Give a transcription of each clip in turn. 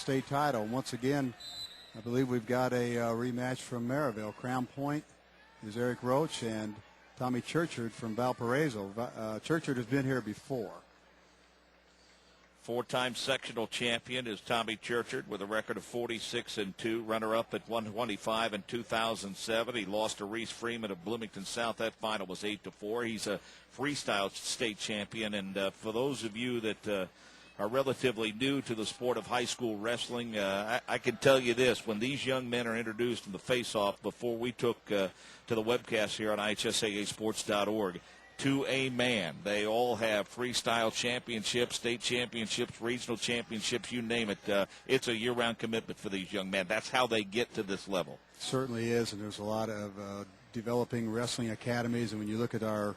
state title. Once again, I believe we've got a rematch from Maryville. Crown Point is Eric Roach and Tommy Churchard from Valparaiso. Churchard has been here before. Four-time sectional champion is Tommy Churchard with a record of 46-2, runner-up at 125 in 2007. He lost to Reese Freeman of Bloomington South. That final was 8-4. He's a freestyle state champion, and for those of you that are relatively new to the sport of high school wrestling, I can tell you this. When these young men are introduced in the face-off before we took to the webcast here on IHSAAsports.org, to a man, they all have freestyle championships, state championships, regional championships, you name it. It's a year-round commitment for these young men. That's how they get to this level. Certainly is, and there's a lot of developing wrestling academies, and when you look at our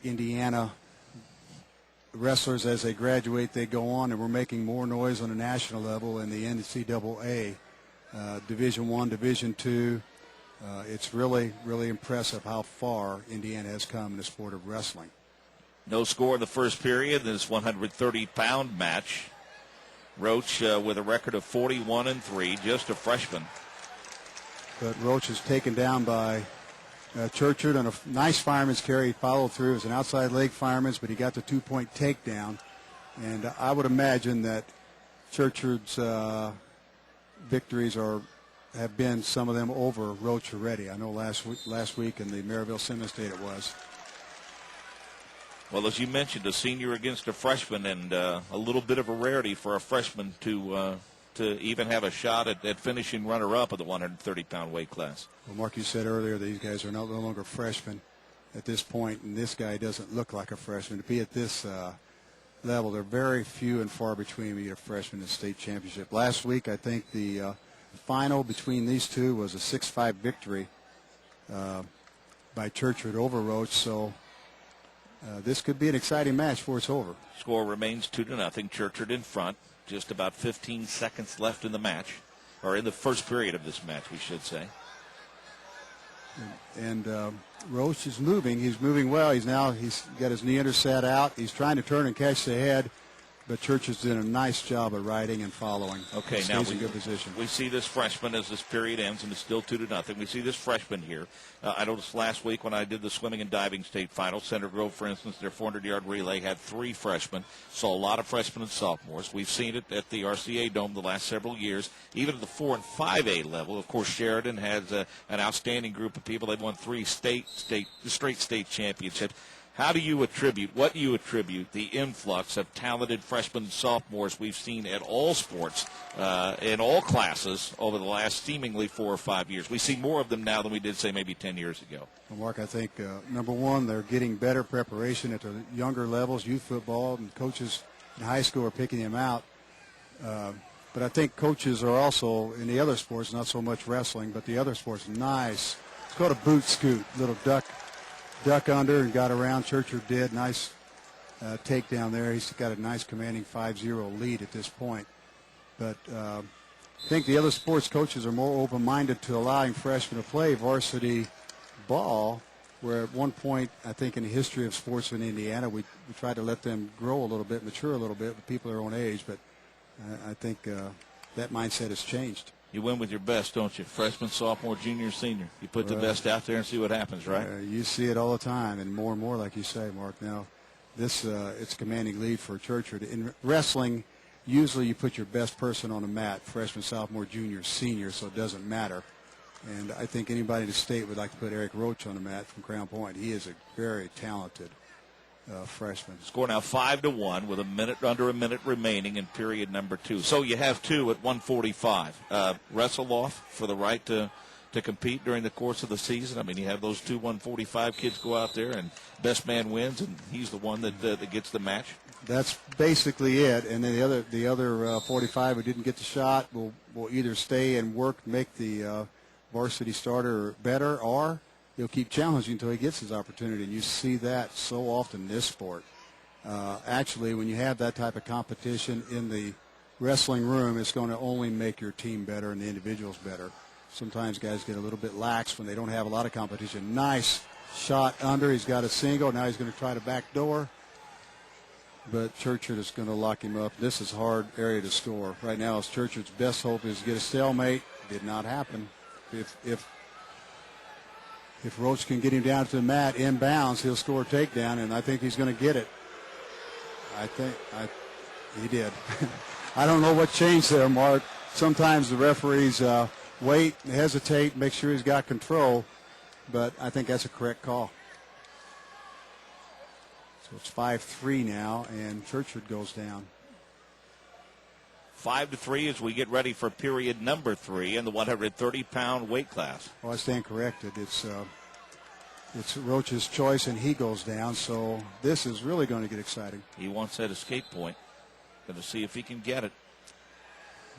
Indiana wrestlers as they graduate, they go on, and we're making more noise on a national level in the NCAA, Division I, Division II. It's really, really impressive how far Indiana has come in the sport of wrestling. No score in the first period in this 130-pound match. Roach with a record of 41-3, just a freshman. But Roach is taken down by Churchard on a nice fireman's carry. He followed through as an outside leg fireman's, but he got the two-point takedown. And I would imagine that Churchard's victories have been, some of them, over Roach already. I know last week in the Maryville Simmons State it was. Well, as you mentioned, a senior against a freshman, and a little bit of a rarity for a freshman to even have a shot at finishing runner-up of the 130-pound weight class. Well, Mark, you said earlier these guys are no longer freshmen at this point, and this guy doesn't look like a freshman. To be at this level, they're very few and far between to be a freshman in the state championship. Last week, I think the final between these two was a 6-5 victory by Churchard over Roach, so this could be an exciting match before it's over. Score remains 2-0. Churchard in front. Just about 15 seconds left in the match, or in the first period of this match, we should say. And Roach is moving. He's moving well. He's got his knee under, sat out. He's trying to turn and catch the head. But Churchard's doing a nice job of riding and following. Okay, now in good position. We see this freshman as this period ends, and it's still 2-0. We see this freshman here. I noticed last week when I did the swimming and diving state finals, Center Grove, for instance, their 400-yard relay had 3 freshmen. Saw a lot of freshmen and sophomores. We've seen it at the RCA Dome the last several years, even at the 4 and 5A level. Of course, Sheridan has an outstanding group of people. They've won 3 straight state championships. What do you attribute the influx of talented freshmen and sophomores we've seen at all sports, in all classes, over the last seemingly 4 or 5 years? We see more of them now than we did, say, maybe 10 years ago. Well, Mark, I think, number one, they're getting better preparation at the younger levels, youth football, and coaches in high school are picking them out. But I think coaches are also, in the other sports, not so much wrestling, but the other sports, nice. It's called a boot scoot, little duck under and got around. Churchard did. Nice takedown there. He's got a nice commanding 5-0 lead at this point. But I think the other sports coaches are more open-minded to allowing freshmen to play varsity ball, where at one point, I think in the history of sports in Indiana, we tried to let them grow a little bit, mature a little bit with people their own age. But I think that mindset has changed. You win with your best, don't you? Freshman, sophomore, junior, senior. You put the best out there and see what happens, right? You see it all the time, and more, like you say, Mark. Now, it's a commanding lead for Churchard. In wrestling, usually you put your best person on the mat, freshman, sophomore, junior, senior, so it doesn't matter. And I think anybody in the state would like to put Eric Roach on the mat from Crown Point. He is a very talented freshman. Score now 5-1 with under a minute remaining in period number 2. So you have 2 at 145. Wrestle off for the right to compete during the course of the season. I mean, you have those 2 145 kids go out there, and best man wins, and he's the one that gets the match. That's basically it. And then the other 45 who didn't get the shot will either stay and work, make the varsity starter better, or he'll keep challenging until he gets his opportunity, and you see that so often in this sport. Actually, when you have that type of competition in the wrestling room, it's going to only make your team better and the individuals better. Sometimes guys get a little bit lax when they don't have a lot of competition. Nice shot under. He's got a single. Now he's going to try to back door. but Churchard is going to lock him up. This is a hard area to score. Right now, Churchard's best hope is to get a stalemate. Did not happen. If Roach can get him down to the mat inbounds, he'll score a takedown, and I think he's going to get it. He did. I don't know what changed there, Mark. Sometimes the referees wait, hesitate, make sure he's got control, but I think that's a correct call. So it's 5-3 now, and Churchard goes down. 5-3 as we get ready for period number 3 in the 130-pound weight class. Oh, I stand corrected. It's Roach's choice, and he goes down, so this is really going to get exciting. He wants that escape point. Going to see if he can get it.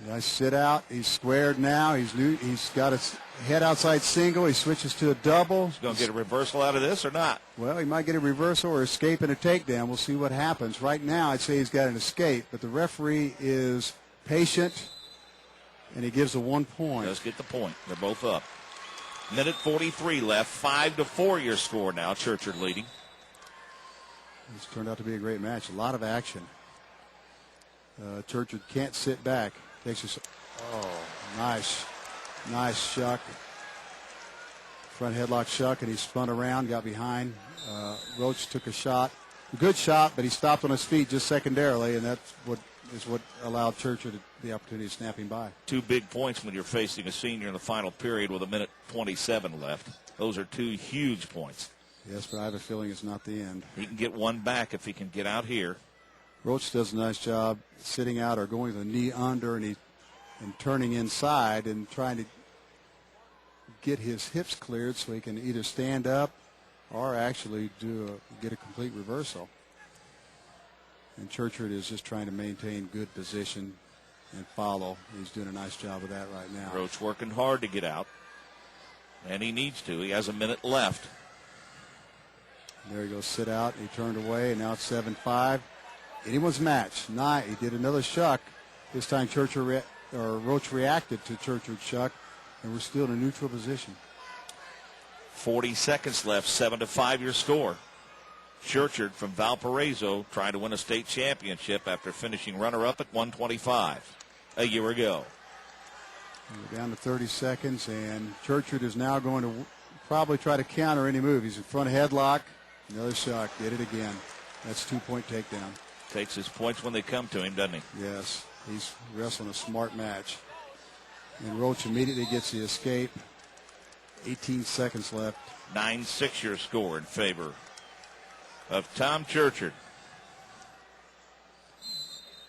Nice sit out. He's squared now. He's got his head outside single. He switches to a double. He's going to get a reversal out of this or not? Well, he might get a reversal or escape and a takedown. We'll see what happens. Right now, I'd say he's got an escape, but the referee is patient, and he gives a 1 point. Let's get the point. They're both up. Minute 43 left. 5-4 your score now. Churchard leading. It's turned out to be a great match. A lot of action. Churchard can't sit back. Takes us. Oh, nice shuck. Front headlock shuck, and he spun around, got behind. Roach took a shot. A good shot, but he stopped on his feet just secondarily, and that's what allowed Churchard the opportunity to snap him by. 2 big points when you're facing a senior in the final period with 1:27 left. Those are 2 huge points. Yes, but I have a feeling it's not the end. He can get one back if he can get out here. Roach does a nice job sitting out or going to the knee under and turning inside and trying to get his hips cleared so he can either stand up or actually get a complete reversal. And Churchard is just trying to maintain good position and follow. He's doing a nice job of that right now. Roach working hard to get out, and he needs to. He has a minute left. There he goes, sit out. He turned away, and now it's 7-5. Anyone's match. He did another shuck. This time Roach reacted to Churchard's shuck, and we're still in a neutral position. 40 seconds left. 7-5 your score. Churchard from Valparaiso trying to win a state championship after finishing runner-up at 125 a year ago. We're down to 30 seconds, and Churchard is now going to probably try to counter any move. He's in front headlock. Another shuck. Did it again. That's 2-point takedown. Takes his points when they come to him, doesn't he? Yes. He's wrestling a smart match. And Roach immediately gets the escape. 18 seconds left. 9-6 your score in favor of Tom Churchard.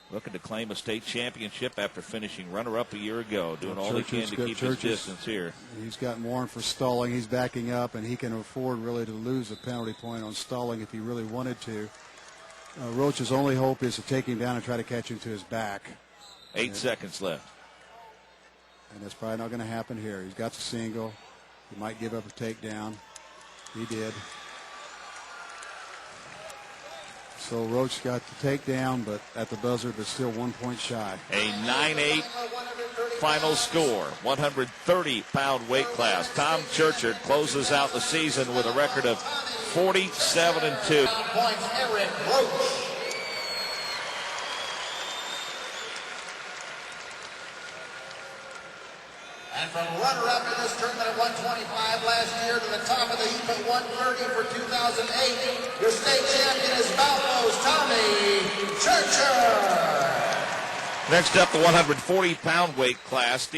Looking to claim a state championship after finishing runner-up a year ago. Doing all he can to keep his distance here. He's got Warren for stalling. He's backing up, and he can afford really to lose a penalty point on stalling if he really wanted to. Roach's only hope is to take him down and try to catch him to his back. 8 seconds left. And that's probably not going to happen here. He's got the single. He might give up a takedown. He did. So Roach got the takedown, but at the buzzer, but still 1 point shy. A 9-8 final score, 130-pound weight class. Tom Churchard closes out the season with a record of 47-2. Points, Eric Roach. And from runner-up in this tournament at 125 last year to the top of the heap at 130 for 2008, your state champion is Valpo's Tommy Churchard. Next up, the 140-pound weight class.